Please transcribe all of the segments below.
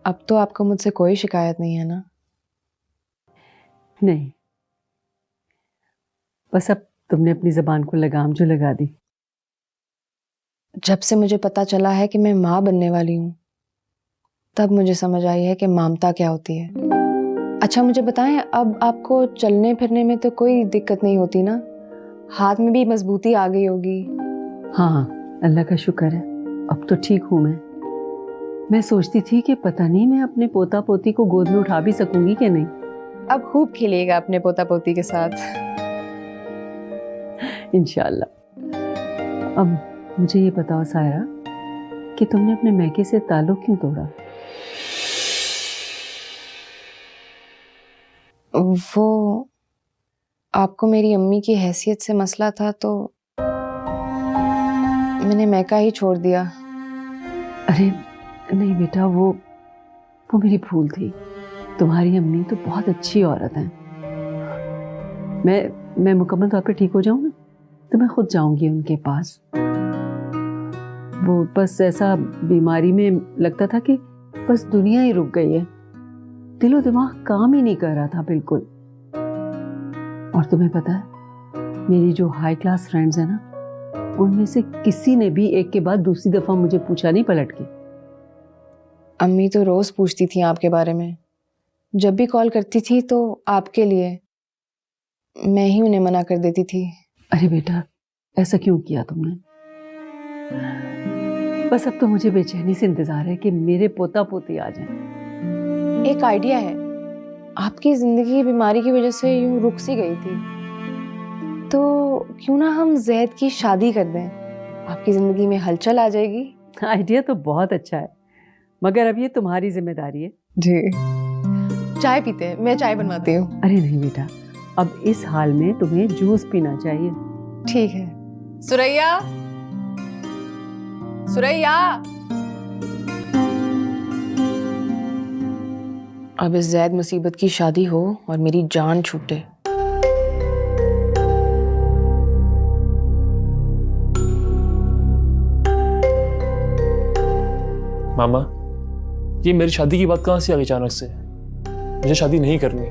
अब तो आपको मुझसे कोई शिकायत नहीं है ना? नहीं, बस अब तुमने अपनी जबान को लगाम जो लगा दी। जब से मुझे पता चला है कि मैं माँ बनने वाली हूँ, तब मुझे समझ आई है कि ममता क्या होती है। अच्छा मुझे बताएं, अब आपको चलने फिरने में तो कोई दिक्कत नहीं होती ना? हाथ में भी मजबूती आ गई होगी। हाँ, अल्लाह का शुक्र है, अब तो ठीक हूँ मैं सोचती थी कि पता नहीं मैं अपने पोता पोती को गोद में उठा भी सकूंगी कि नहीं। अब खूब खेलिएगा अपने पोता पोती के साथ। इंशाल्लाह। अब मुझे ये बताओ सायरा कि तुमने अपने मैके से ताल्लुक क्यों तोड़ा? वो आपको मेरी अम्मी की हैसियत से मसला था तो मैंने मैका ही छोड़ दिया। अरे नहीं बेटा, वो मेरी भूल थी। तुम्हारी अम्मी तो बहुत अच्छी औरत है। मैं मुकम्मल तौर पे ठीक हो जाऊं ना तो मैं खुद जाऊंगी उनके पास। वो बस ऐसा बीमारी में लगता था कि बस दुनिया ही रुक गई है, दिलो दिमाग काम ही नहीं कर रहा था बिल्कुल। और तुम्हें पता है, मेरी जो हाई क्लास फ्रेंड्स है ना, उनमें से किसी ने भी एक के बाद दूसरी दफा मुझे पूछा नहीं पलट के। अम्मी तो रोज पूछती थी आपके बारे में। जब भी कॉल करती थी तो आपके लिए, मैं ही उन्हें मना कर देती थी। अरे बेटा, ऐसा क्यों किया तुमने? बस अब तो मुझे बेचैनी से इंतजार है कि मेरे पोता पोती आ जाएं। एक आइडिया है, आपकी जिंदगी बीमारी की वजह से यूं रुक सी गई थी, तो क्यों ना हम जैद की शादी कर दें? आपकी जिंदगी में हलचल आ जाएगी। आइडिया तो बहुत अच्छा है, मगर अब ये तुम्हारी जिम्मेदारी है। जी, चाय पीते हैं, मैं चाय बनवाती हूँ। अरे नहीं बेटा, अब इस हाल में तुम्हें जूस पीना चाहिए। ठीक है। सुरैया, सुरैया। अब इस जैद मुसीबत की शादी हो और मेरी जान छूटे। मामा, ये मेरी शादी की बात कहाँ से आ गई अचानक से? मुझे शादी नहीं करनी।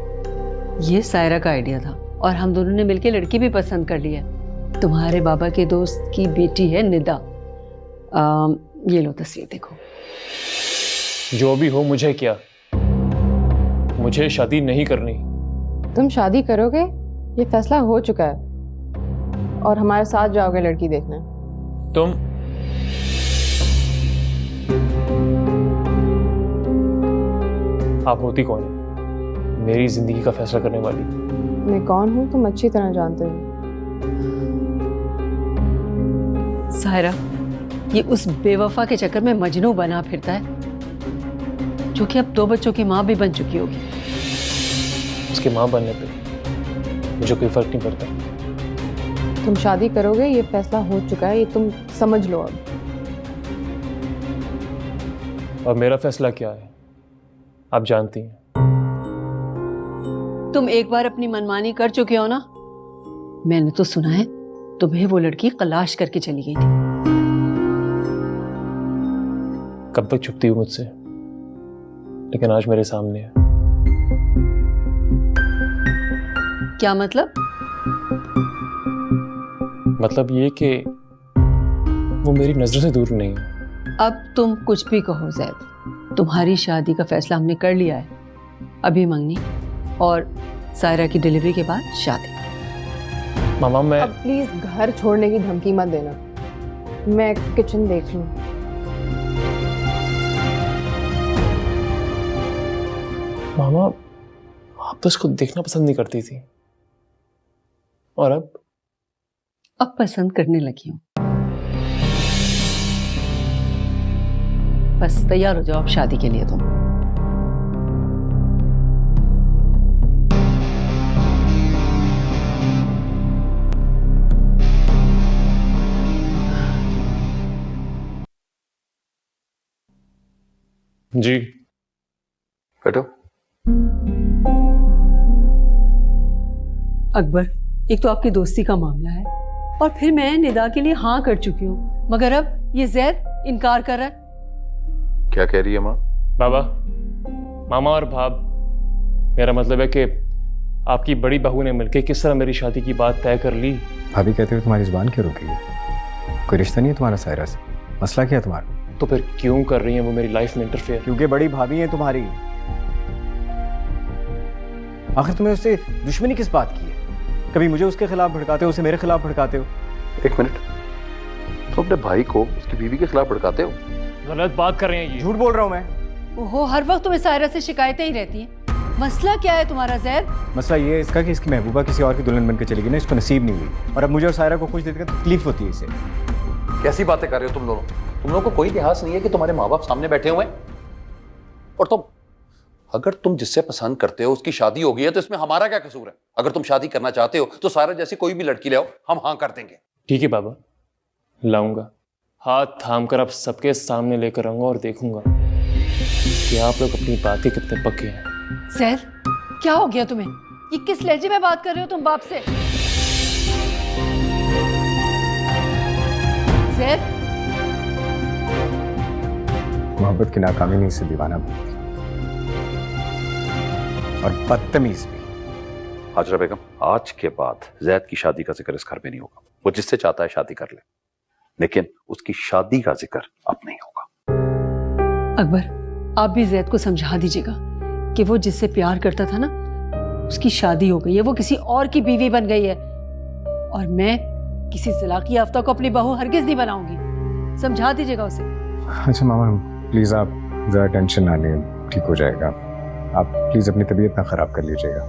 ये सायरा का आइडिया था और हम दोनों ने मिलकर लड़की भी पसंद कर ली है। तुम्हारे बाबा के दोस्त की बेटी है निदा। ये लो तस्वीर देखो। जो भी हो, मुझे क्या, मुझे शादी नहीं करनी। तुम शादी करोगे, ये फैसला हो चुका है, और हमारे साथ जाओगे लड़की देखने। तुम आप होती कौन है मेरी जिंदगी का फैसला करने वाली? मैं कौन हूँ तुम अच्छी तरह जानते हो। सायरा, ये उस बेवफा के चक्कर में मजनू बना फिरता है, जो कि अब 2 बच्चों की माँ भी बन चुकी होगी। उसके माँ बनने पे मुझे कोई फर्क नहीं पड़ता। तुम शादी करोगे, ये फैसला हो चुका है, ये तुम समझ लो अब। और मेरा फैसला क्या है आप जानती हैं। तुम एक बार अपनी मनमानी कर चुके हो ना। मैंने तो सुना है तुम्हें वो लड़की तलाश करके चली गई थी। कब तक छुपती हूँ मुझसे, लेकिन आज मेरे सामने है। क्या मतलब? मतलब ये कि वो मेरी नजर से दूर नहीं है। अब तुम कुछ भी कहो जैद, तुम्हारी शादी का फैसला हमने कर लिया है। अभी मंगनी और सायरा की डिलीवरी के बाद शादी। मामा, मैं अब प्लीज घर छोड़ने की धमकी मत देना, मैं किचन देख लूं। मामा, आप तो इसको देखना पसंद नहीं करती थी, और अब पसंद करने लगी हूँ। बस तैयार हो जाओ अब शादी के लिए तुम। जी बैठो। अकबर, एक तो आपकी दोस्ती का मामला है, और फिर मैं निदा के लिए हाँ कर चुकी हूँ, मगर अब ये जैद इनकार कर रहा है। क्या कह रही है माँ? बाबा, मामा और भाब, मेरा मतलब है कि आपकी बड़ी बहू ने मिलकर किस तरह मेरी शादी की बात तय कर ली। भाभी कहते हुए तुम्हारी जुबान क्यों रुकी है? कोई रिश्ता नहीं है तुम्हारा सायरा से? मसला क्या है तुम्हारा? तो फिर क्यों कर रही हैं वो मेरी लाइफ में इंटरफेयर? क्योंकि बड़ी भाभी है तुम्हारी। आखिर तुम्हें उससे दुश्मनी किस बात की है? कभी मुझे उसके खिलाफ भड़काते हो, उसे मेरे खिलाफ भड़काते हो। एक मिनट, तुम अपने भाई को उसकी बीवी के खिलाफ भड़काते हो? गलत बात कर रहे हैं ये। झूठ बोल रहा हूं मैं। ओहो, हर वक्त तुम्हें सायरा से शिकायतें ही रहती हैं। मसला क्या है तुम्हारा ज़ैद? मसला ये है इसका कि इसकी महबूबा किसी और की दुल्हन बनकर चली गई ना, इसको नसीब नहीं हुई, और अब मुझे और सायरा को कुछ देर तक तकलीफ होती है इसे। कैसी बातें कर रहे हो तुम दोनों? तुम लोगों को कोई लिहाज नहीं है कि तुम्हारे माँ बाप सामने बैठे हुए हैं? और तुम, अगर तुम जिससे पसंद करते हो उसकी शादी हो गई है तो इसमें हमारा क्या कसूर है? अगर तुम शादी करना चाहते हो तो सारा जैसी कोई भी लड़की ले आओ, हम हाँ कर देंगे। ठीक है बाबा, लाऊंगा। हाथ थाम कर आप सबके सामने लेकर आऊंगा और देखूंगा कि आप लोग अपनी बातें कितने पक्के हैं। ज़ैद, क्या हो गया तुम्हें? ये किस लहजे में बात कर रहे हो तुम बाप से? ज़ैद, मोहब्बत की नाकामी ने इसे दीवाना बनाती और बदतमीज भी। हाजरा बेगम, आज के बाद जैद की शादी का जिक्र इस घर में नहीं होगा। वो जिससे चाहता है शादी कर ले, लेकिन उसकी शादी का जिक्र अब नहीं होगा। अकबर, आप भी ज़ैद को समझा दीजिएगा कि वो जिससे प्यार करता था ना, उसकी शादी हो गई है, वो किसी और की बीवी बन गई है, और मैं किसी तलाक़ याफ्ता को अपनी बहू हरगिज़ नहीं बनाऊंगी। समझा दीजिएगा उसे। अच्छा मामा, प्लीज़ आप ज़्यादा टेंशन ना लें, ठीक हो जाएगा। आप प्लीज़ अपनी तबीयत ना ख़राब कर लीजिएगा।